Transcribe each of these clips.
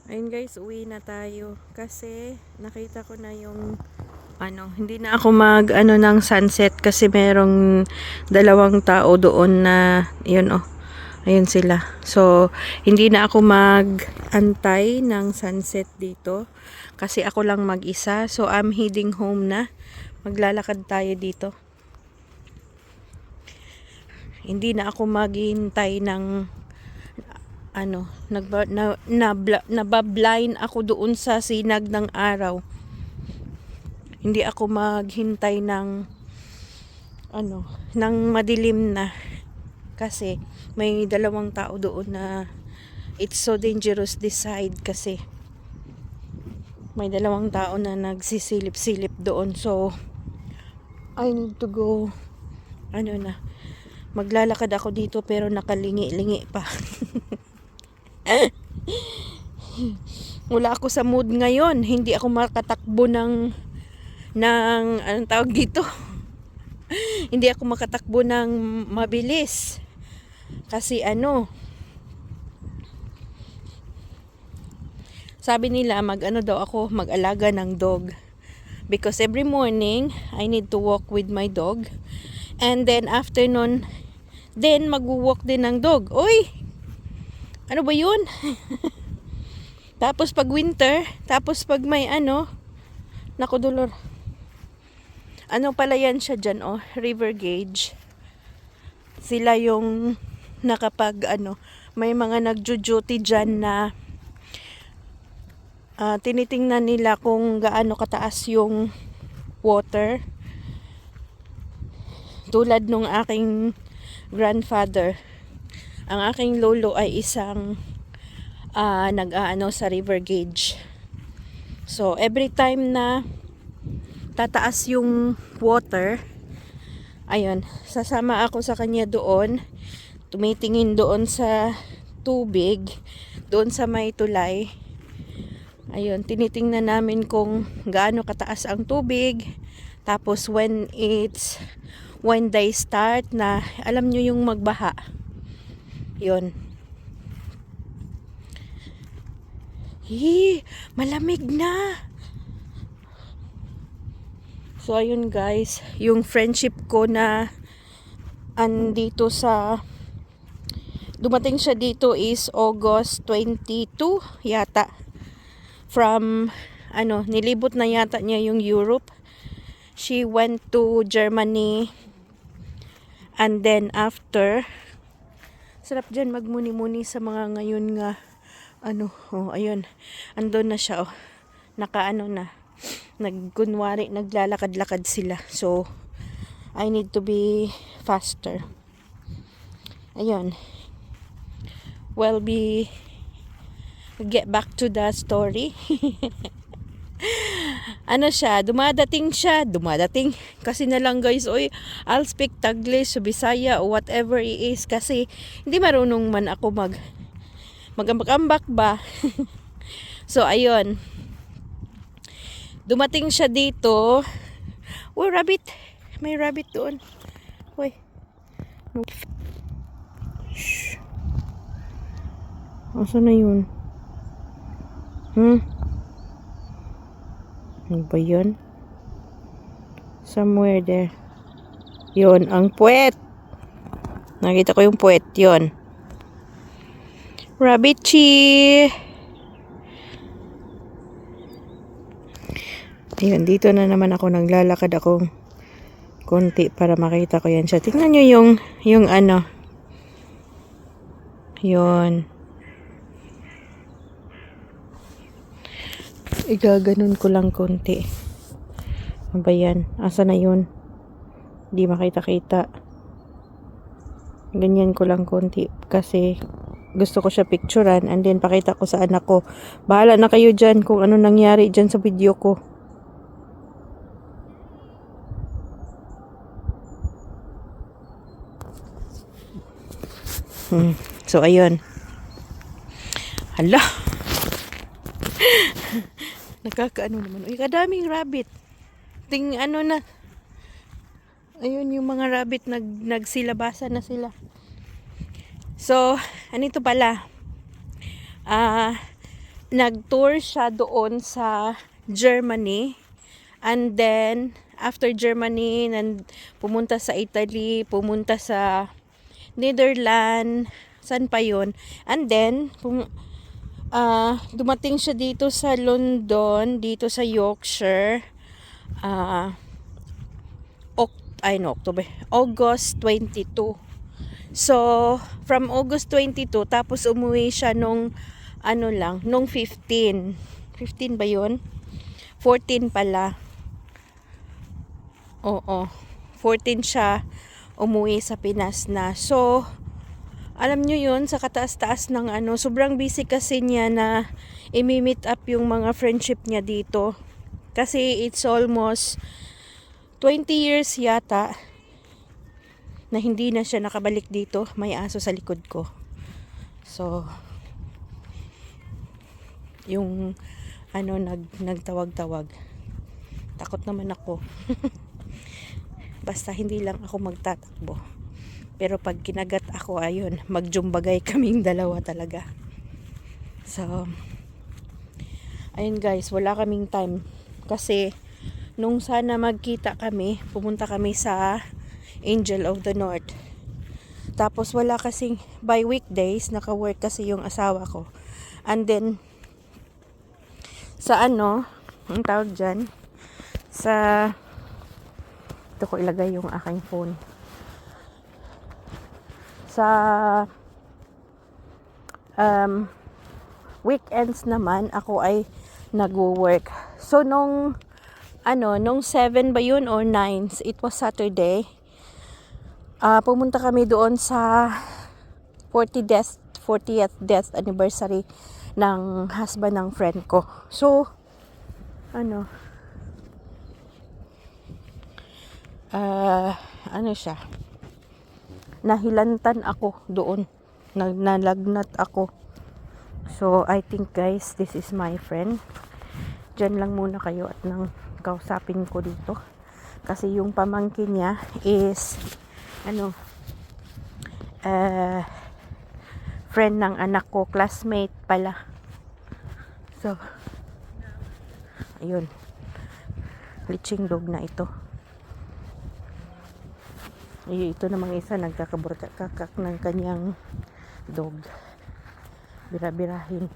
Ayun guys, uwi na tayo kasi nakita ko na yung hindi na ako mag ng sunset kasi merong dalawang tao doon na yun ayun sila. So hindi na ako mag-antay ng sunset dito kasi ako lang mag-isa. So I'm heading home na. Maglalakad tayo dito. Hindi na ako maghihintay ng nabablind ako doon sa sinag ng araw. Hindi ako maghintay ng ng madilim na kasi may dalawang tao doon na it's so dangerous this side kasi may dalawang tao na nagsisilip-silip doon. So I need to go maglalakad ako dito pero nakalingi-lingi pa. Wala ako sa mood ngayon. Hindi ako makatakbo ng anong tawag dito? Hindi ako makatakbo ng mabilis. Kasi sabi nila daw ako mag-alaga ng dog. Because every morning, I need to walk with my dog. And then afternoon, then mag-walk din ng dog. Uy! Ano ba yun? Tapos pag winter, tapos pag may naku dolor. Ano pala yan siya dyan, river gauge. Sila yung nakapag may mga nagjo-duty dyan na tinitingnan nila kung gaano kataas yung water. Tulad nung aking grandfather. Ang aking lolo ay isang nag-aano sa river gauge. So, every time na tataas yung water, ayun, sasama ako sa kanya doon, tumitingin doon sa tubig, doon sa may tulay. Ayun, tinitingnan namin kung gaano kataas ang tubig. Tapos when they start na, alam nyo yung magbaha. Yun. Malamig na. So ayun guys, yung friendship ko na andito dumating siya dito is August 22 yata. From nilibot na yata niya yung Europe. She went to Germany and then after sarap dyan magmuni-muni sa mga ngayon nga ayun, andun na siya na nagkunwari naglalakad-lakad sila. So I need to be faster. Ayun, well, get back to the story. Dumadating kasi na lang guys, I'll speak Taglish, Bisaya o whatever it is kasi hindi marunong man ako magambak-ambak ba. So ayun, dumating siya dito. Rabbit, may rabbit doon. Shh. Asa na yun? Ano ba yun? Somewhere there. Yun, ang puwet. Nakita ko yung puwet. Yun. Rabbitchi! Ayun, dito na naman ako. Naglalakad ako konti para makita ko yan siya. Tingnan nyo yung yun. Igaganon ko lang konti. Ano ba yan? Asa na yun? Hindi makita-kita. Ganyan ko lang konti. Kasi gusto ko siya picturean. And then pakita ko sa anak ko. Bahala na kayo dyan kung ano nangyari dyan sa video ko. So ayun. Hala. Nakakaano naman. Kadaming rabbit. Na. Ayun yung mga rabbit nagsilabasan na sila. So, anito pala. nag-tour siya doon sa Germany. And then, after Germany, pumunta sa Italy, pumunta sa Netherlands, saan pa yun? And then, dumating siya dito sa London, dito sa Yorkshire, October, August 22. So, from August 22, tapos umuwi siya nung, nung 15. 15 ba yun? 14 pala. Oo. 14 siya umuwi sa Pinas na. So, alam nyo yun, sa kataas-taas ng sobrang busy kasi niya na imi-meet up yung mga friendship niya dito. Kasi it's almost 20 years yata na hindi na siya nakabalik dito. May aso sa likod ko. So, yung nagtawag-tawag. Takot naman ako. Basta hindi lang ako magtatakbo. Pero pag kinagat ako, ayun, magjumbagay kaming dalawa talaga. So, ayun guys, wala kaming time. Kasi, nung sana magkita kami, pumunta kami sa Angel of the North. Tapos wala kasing, by weekdays, naka-work kasi yung asawa ko. And then, sa ang tawag dyan, ito ko ilagay yung aking phone. Sa weekends naman ako ay nagwo-work. So nung 7 ba yun or 9, it was Saturday. Pumunta kami doon sa 40th death anniversary ng husband ng friend ko. So siya, nahilantan ako doon, nalagnat ako. So I think guys, this is my friend. Diyan lang muna kayo at nang kausapin ko dito kasi yung pamangkin niya is friend ng anak ko, classmate pala. So ayun, leaching dog na ito. Ito namang isa nagkakaburkakak ng kanyang dog. Bira-birahin.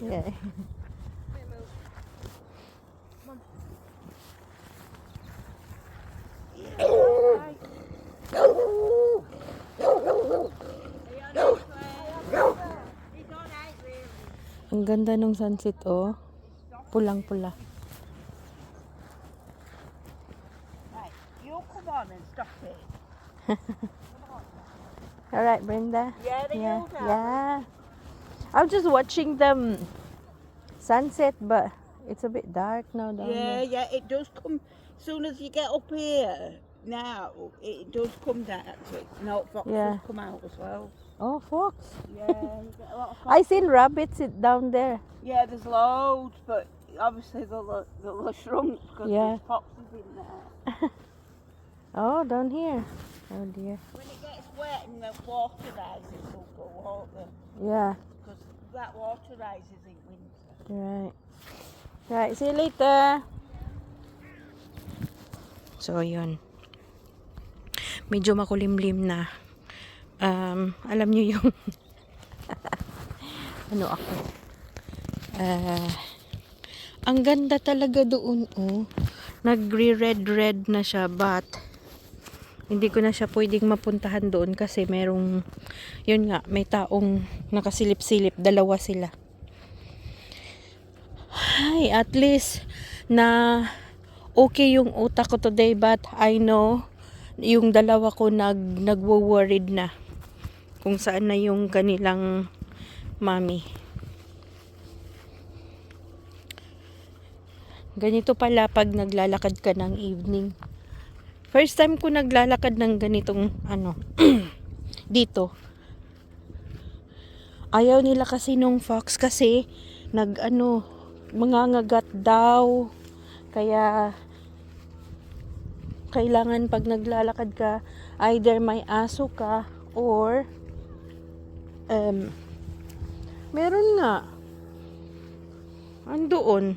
Yeah. Ang ganda ng sunset, oh. Pulang-pula. Right, you come on and stop it. All right, Brenda. Yeah, they all do. Yeah. I'm just watching them sunset, but it's a bit dark now down there. Yeah, it does come. As soon as you get up here, now it does come down to it. No, foxes Yeah. come out as well. Oh, fox. Yeah, you get a lot of foxes. I seen rabbits down there. Yeah, there's loads, but obviously they'll shrunk because Yeah. there's foxes in there. Oh, down here. Oh dear. When it gets wet and the water rises, they'll go, won't they? Yeah. Because that water rises in winter. Right. Right. See you later. So, yun. Medyo makulimlim na. Alam nyo yung ako. Ang ganda talaga doon, oh. Nagre-red na siya, but hindi ko na siya pwedeng mapuntahan doon kasi merong, yun nga, may taong nakasilip-silip, dalawa sila. Ay, at least na okay yung utak ko today, but I know yung dalawa ko nagwo-worried na kung saan na yung kanilang mommy. Ganito pala pag naglalakad ka ng evening. First time ko naglalakad ng ganitong dito. Ayaw nila kasi nung fox kasi mangangagat daw. Kaya kailangan pag naglalakad ka, either may aso ka or meron nga andoon.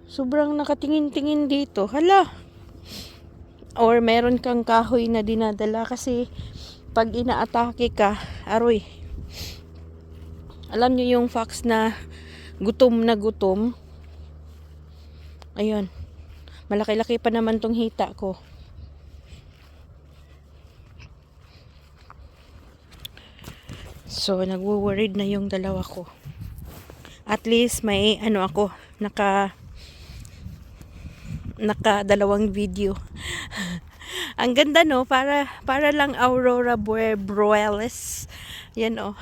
Sobrang nakatingin-tingin dito. Hala. Or meron kang kahoy na dinadala kasi pag inaatake ka, aroy. Alam niyo yung fox na gutom na gutom. Ayun. Malaki-laki pa naman tong hita ko. So, nagwo-worried na yung dalawa ko. At least may ako, naka dalawang video. Ang ganda no, para lang Aurora Borealis. Yan oh.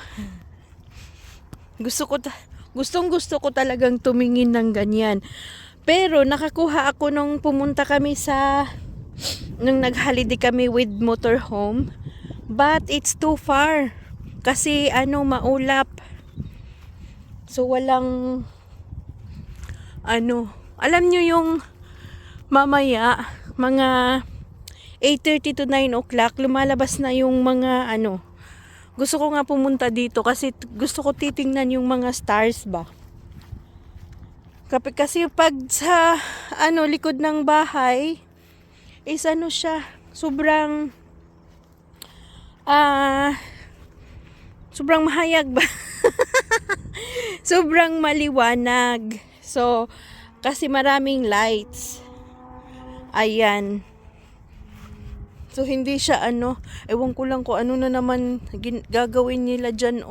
Gustong-gusto ko talagang tumingin ng ganyan. Pero nakakuha ako nung pumunta kami nung nag-holiday kami with motorhome. But it's too far. Kasi maulap. So walang alam nyo yung mamaya mga 8:30 to 9 o'clock lumalabas na yung mga gusto ko nga pumunta dito kasi gusto ko titingnan yung mga stars ba. Kasi pag sa likod ng bahay is siya sobrang sobrang mahayag ba. Sobrang maliwanag. So kasi maraming lights. Ayan. So, hindi siya ewan ko lang kung ano na naman gagawin nila dyan,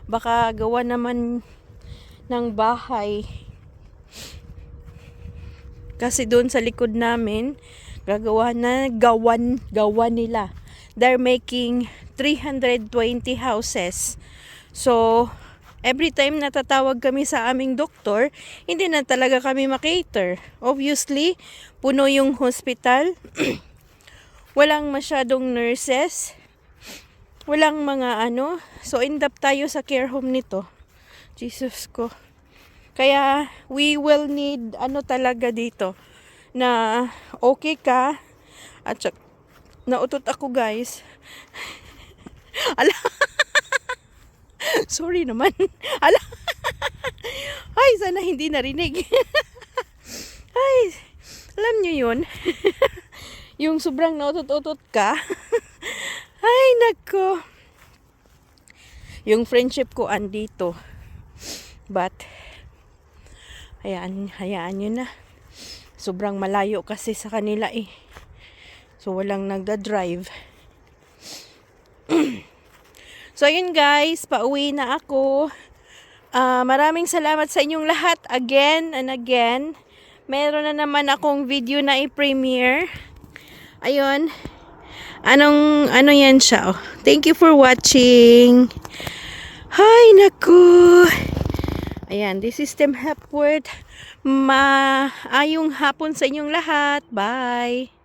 baka gawa naman ng bahay. Kasi doon sa likod namin, gawan nila. They're making 320 houses. So, every time natatawag kami sa aming doktor, hindi na talaga kami makater. Obviously, puno yung hospital. Walang masyadong nurses. Walang mga So, end up tayo sa care home nito. Jesus ko. Kaya, we will need talaga dito. Na okay ka. At nautot ako guys. Ala. Sorry naman. Ala. Ay, sana hindi narinig. Ay, alam nyo yun. Yung sobrang nautot-utot ka. Ay, nako. Yung friendship ko andito. But, hayaan nyo na. Sobrang malayo kasi sa kanila eh. So, walang nagda-drive. So, ayun guys. Pauwi na ako. Maraming salamat sa inyong lahat. Again and again. Meron na naman akong video na i-premiere. Ayun. Ano yan siya? Oh. Thank you for watching. Hay, naku. Ayan, this is Tim Hepworth. Maayong hapon sa inyong lahat. Bye.